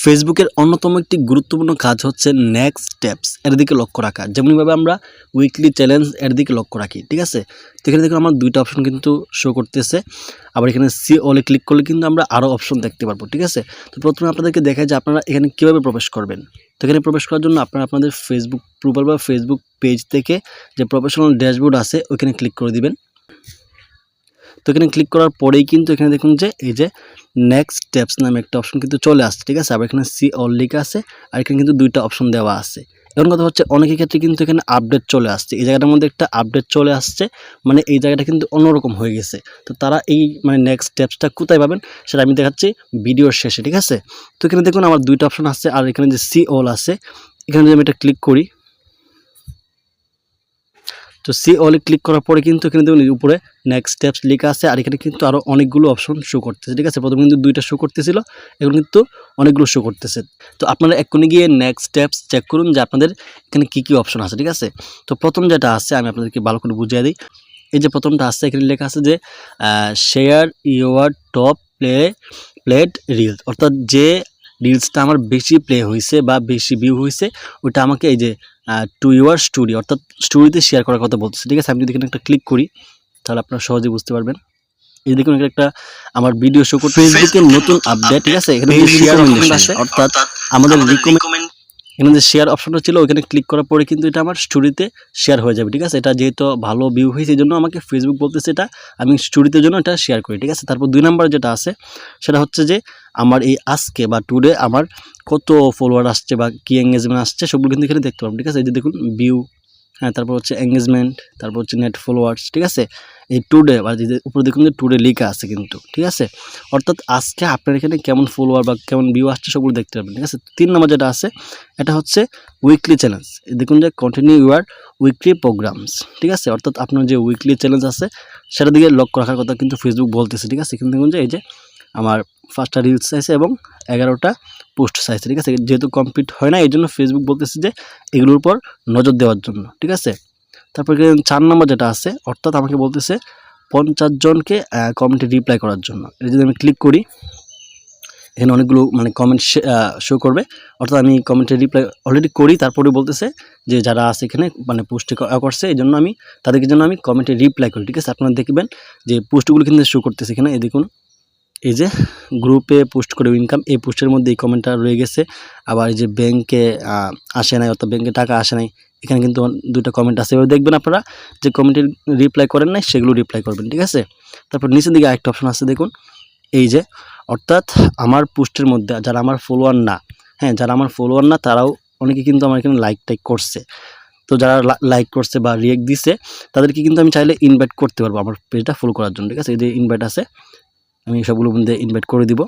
ফেসবুকের অন্যতম একটি গুরুত্বপূর্ণ কাজ হচ্ছে নেক্সট স্টেপস এর দিকে লক্ষ্য রাখা। যেমনভাবে আমরা উইকলি চ্যালেঞ্জ এর দিকে লক্ষ্য রাখি, ঠিক আছে। তো এখানে দেখুন আমার দুইটা অপশন কিন্তু শো করতেছে। আবার এখানে সি অলে ক্লিক করলে কিন্তু আমরা আরও অপশন দেখতে পারবো, ঠিক আছে। তো প্রথমে আপনাদেরকে দেখায় যে আপনারা এখানে কীভাবে প্রবেশ করবেন। তো এখানে প্রবেশ করার জন্য আপনারা আপনাদের ফেসবুক প্রোফাইল বা ফেসবুক পেজ থেকে যে প্রফেশনাল ড্যাশবোর্ড আছে ওইখানে ক্লিক করে দিবেন। তো এখানে ক্লিক করার পরেই কিন্তু এখানে দেখুন যে এই যে নেক্সট স্টেপস নামে একটা অপশন কিন্তু চলে আসছে, ঠিক আছে। আবার এখানে সি অল লেখা আছে, আর এখানে কিন্তু দুইটা অপশন দেওয়া আছে। এখন কথা হচ্ছে অনেকের ক্ষেত্রে কিন্তু এখানে আপডেট চলে আসছে, এই জায়গাটার মধ্যে একটা আপডেট চলে আসছে, মানে এই জায়গাটা কিন্তু অন্যরকম হয়ে গেছে। তো তারা এই মানে নেক্সট স্টেপসটা কোথায় পাবেন সেটা আমি দেখাচ্ছি ভিডিওর শেষে, ঠিক আছে। তো এখানে দেখুন আমার দুইটা অপশন আছে, আর এখানে যে সি অল আছে এখানে যদি আমি এটা ক্লিক করি, তো সি অলে ক্লিক করার পরে কিন্তু এখানে দেখুন উপরে নেক্সট স্টেপস লেখা আছে, আর এখানে কিন্তু আরও অনেকগুলো অপশন শো করতেছে, ঠিক আছে। প্রথমে কিন্তু দুইটা শো করতেছিল, এখন কিন্তু অনেকগুলো শো করতেছে। তো আপনারা এক্ষুনি গিয়ে নেক্সট স্টেপস চেক করুন যে আপনাদের এখানে কী কী অপশন আছে, ঠিক আছে। তো প্রথম যেটা আছে আমি আপনাদেরকে ভালো করে বুঝিয়ে দিই। এই যে প্রথমটা আছে এখানে লেখা আছে যে share your top played reels, অর্থাৎ যে রিলসটা আমার বেশি প্লে হয়েছে বা বেশি ভিউ হয়েছে ওটা আমাকে এই যে টু ইউর স্টোরি অর্থাৎ স্টোরিতে শেয়ার করার কথা বলতেছে, ঠিক আছে। আমি যদি এখানে একটা ক্লিক করি তাহলে আপনারা সহজে বুঝতে পারবেন। এই দেখুন এখানে একটা আমার ভিডিও শো করতে ফেসবুকের নতুন আপডেট, ঠিক আছে। এখানে শেয়ার অপশন আছে, অর্থাৎ আমাদের রিকমেন্ড এখানে যে শেয়ার অপশনটা ছিল ওখানে ক্লিক করার পরে কিন্তু এটা আমার স্টোরিতে শেয়ার হয়ে যাবে, ঠিক আছে। এটা যেহেতু ভালো ভিউ হয়েছে এই জন্য আমাকে ফেসবুক বলতেছে এটা আমি স্টোরিতে জন্য এটা শেয়ার করি, ঠিক আছে। তারপর 2 নম্বর যেটা আছে সেটা হচ্ছে যে আমার এই আজকে বা টুডে আমার কত ফলোয়ার আসছে বা কী এঙ্গেজমেন্ট আসছে সবগুলো কিন্তু এখানে দেখতে পারবো, ঠিক আছে। এই যে দেখুন ভিউ, হ্যাঁ, তারপর হচ্ছে এঙ্গেজমেন্ট, তারপর হচ্ছে নেট ফলোয়ার্স, ঠিক আছে। এই টুডে বা যে উপরে দেখুন যে টুডে লেখা আছে কিন্তু, ঠিক আছে। অর্থাৎ আজকে আপনার এখানে কেমন ফলোয়ার বা কেমন ভিউ আসছে সবগুলো দেখতে পারবেন, ঠিক আছে। 3 নম্বর যেটা আছে এটা হচ্ছে উইকলি চ্যালেঞ্জ। দেখুন যে কন্টিনিউ ইউর উইকলি প্রোগ্রামস, ঠিক আছে। অর্থাৎ আপনার যে উইকলি চ্যালেঞ্জ আছে সেটার দিকে লক্ষ্য রাখার কথা কিন্তু ফেসবুক বলতেছে, ঠিক আছে। কিন্তু দেখুন যে এই যে আমার 5টা রিলস চাইছে এবং 11টা পোস্ট চাইছে, ঠিক আছে। যেহেতু কমপ্লিট হয় না এই জন্য ফেসবুক বলতেছে যে এগুলোর উপর নজর দেওয়ার জন্য, ঠিক আছে। তারপর 4 নম্বর যেটা আছে অর্থাৎ আমাকে বলতেছে 50 জনকে কমেন্টে রিপ্লাই করার জন্য। এটা যদি আমি ক্লিক করি এখানে অনেকগুলো মানে কমেন্ট শো করবে, অর্থাৎ আমি কমেন্টে রিপ্লাই অলরেডি করি। তারপরে বলতেছে যে যারা আছে এখানে মানে পোস্টে করছে এই জন্য আমি তাদেরকে জন্য আমি কমেন্টে রিপ্লাই করি, ঠিক আছে। আপনারা দেখবেন যে পোস্টগুলো কিন্তু শো করতেছে এখানে। এই দেখুন এই যে গ্রুপে পোস্ট করে ইনকাম, এই পোস্টের মধ্যে এই কমেন্টটা রয়ে গেছে। আবার এই যে ব্যাংকে আসে নাই অর্থাৎ ব্যাংকে টাকা আসে নাই, এখানে কিন্তু 2টা কমেন্ট আছে। এবার দেখবেন আপনারা যে কমেন্টে রিপ্লাই করেন নাই সেগুলো রিপ্লাই করবেন, ঠিক আছে। তারপর নিচের দিকে আরেকটা অপশন আছে দেখুন এই যে, অর্থাৎ আমার পোস্টের মধ্যে যারা আমার ফলোয়ার না, হ্যাঁ, যারা আমার ফলোয়ার না তারাও অনেকে কিন্তু আমার এখানে লাইক টাইক করছে। তো যারা লাইক করছে বা রিয়েক্ট দিছে তাদেরকে কিন্তু আমি চাইলে ইনভাইট করতে পারবো আমার পেজটা ফলো করার জন্য, ঠিক আছে। এই যে ইনভাইট আছে আমি সবগুলোর মধ্যে ইনভাইট করে দিব।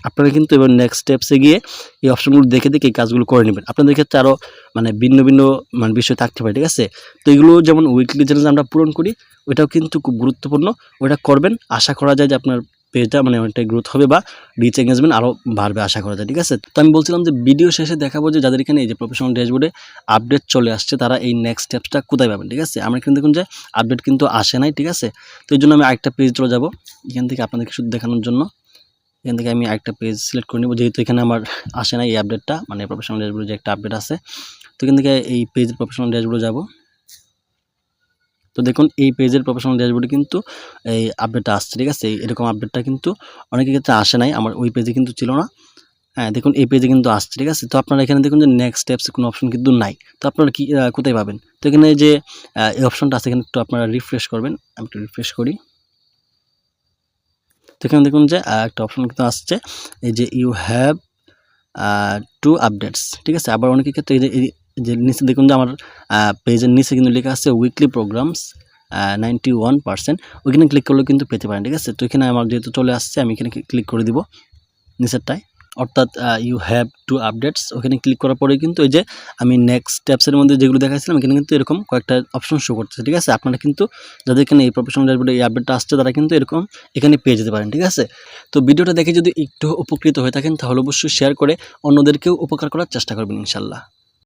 আপনারা কিন্তু এবার নেক্সট স্টেপসে গিয়ে এই অপশনগুলো দেখে দেখে এই কাজগুলো করে নেবেন। আপনাদের ক্ষেত্রে আরও মানে ভিন্ন ভিন্ন মানে বিষয় থাকতে পারে, ঠিক আছে। তো এগুলো যেমন উইকলি চ্যালেঞ্জ আমরা পূরণ করি ওইটাও কিন্তু খুব গুরুত্বপূর্ণ, ওইটা করবেন। আশা করা যায় যে আপনার পেজটা মানে অনেকটাই গ্রোথ হবে বা রিচ এঙ্গেজমেন্ট আরও বাড়বে আশা করা যায়, ঠিক আছে। তো আমি বলছিলাম যে ভিডিও শেষে দেখাবো যে যাদের এখানে এই যে প্রফেশনাল ড্যাশবোর্ডে আপডেট চলে আসছে তারা এই নেক্সট স্টেপসটা কোথায় পাবেন, ঠিক আছে। আমরা কিন্তু দেখুন যে আপডেট কিন্তু আসে নাই, ঠিক আছে। তো এই জন্য আমি আরেকটা পেজ চলে যাবো এখান থেকে আপনাদেরকে শুধু দেখানোর জন্য। এখান থেকে আমি একটা পেজ সিলেক্ট করে নেব, যেহেতু এখানে আমার আসে না এই আপডেটটা মানে প্রফেশনাল ড্যাশবোর্ডে যে একটা আপডেট আছে। তো এখান থেকে এই পেজের প্রফেশনাল ড্যাশবোর্ডে যাব। তো দেখুন এই পেজের প্রফেশনাল ড্যাশবোর্ডে কিন্তু এই আপডেটটা আসছে, ঠিক আছে। এরকম আপডেটটা কিন্তু অনেকের ক্ষেত্রে আসে নাই, আমার ওই পেজে কিন্তু ছিল না। হ্যাঁ, দেখুন এই পেজে কিন্তু আসছে, ঠিক আছে। তো আপনারা এখানে দেখুন যে নেক্সট স্টেপসে কোনো অপশন কিন্তু নাই। তো আপনারা কি কোথায় পাবেন? তো এখানে যে এই অপশনটা আছে এখানে একটু আপনারা রিফ্রেশ করবেন। আমি একটু রিফ্রেশ করি। তো এখানে দেখুন যে একটা অপশন কিন্তু আসছে এই যে ইউ হ্যাভ 2 আপডেটস, ঠিক আছে। আবার অনেকের ক্ষেত্রে এই যে নিচে দেখুন যে আমার পেজের নিচে কিন্তু লেখা আছে উইকলি প্রোগ্রামস 91%, ওইখানে ক্লিক করলেও কিন্তু পেতে পারেন, ঠিক আছে। তো এখানে আমার যেহেতু চলে আসছে আমি এখানে ক্লিক করে দিব নিচেরটায়, অর্থাৎ ইউ হ্যাভ 2 আপডেটস। ওখানে ক্লিক করার পরে কিন্তু এই যে আমি নেক্সট স্টেপসের মধ্যে যেগুলো দেখাচ্ছিলাম এখানে কিন্তু এরকম কয়েকটা অপশন শো করতেছে, ঠিক আছে। আপনারা কিন্তু যাদের এখানে এই প্রফেশনাল ড্যাশবোর্ডে এই আপডেটটা আসছে তারা কিন্তু এরকম এখানে পেয়ে যেতে পারেন, ঠিক আছে। তো ভিডিওটা দেখে যদি একটু উপকৃত হয়ে থাকেন তাহলে অবশ্যই শেয়ার করে অন্যদেরকেও উপকার করার চেষ্টা করবেন ইনশাল্লাহ।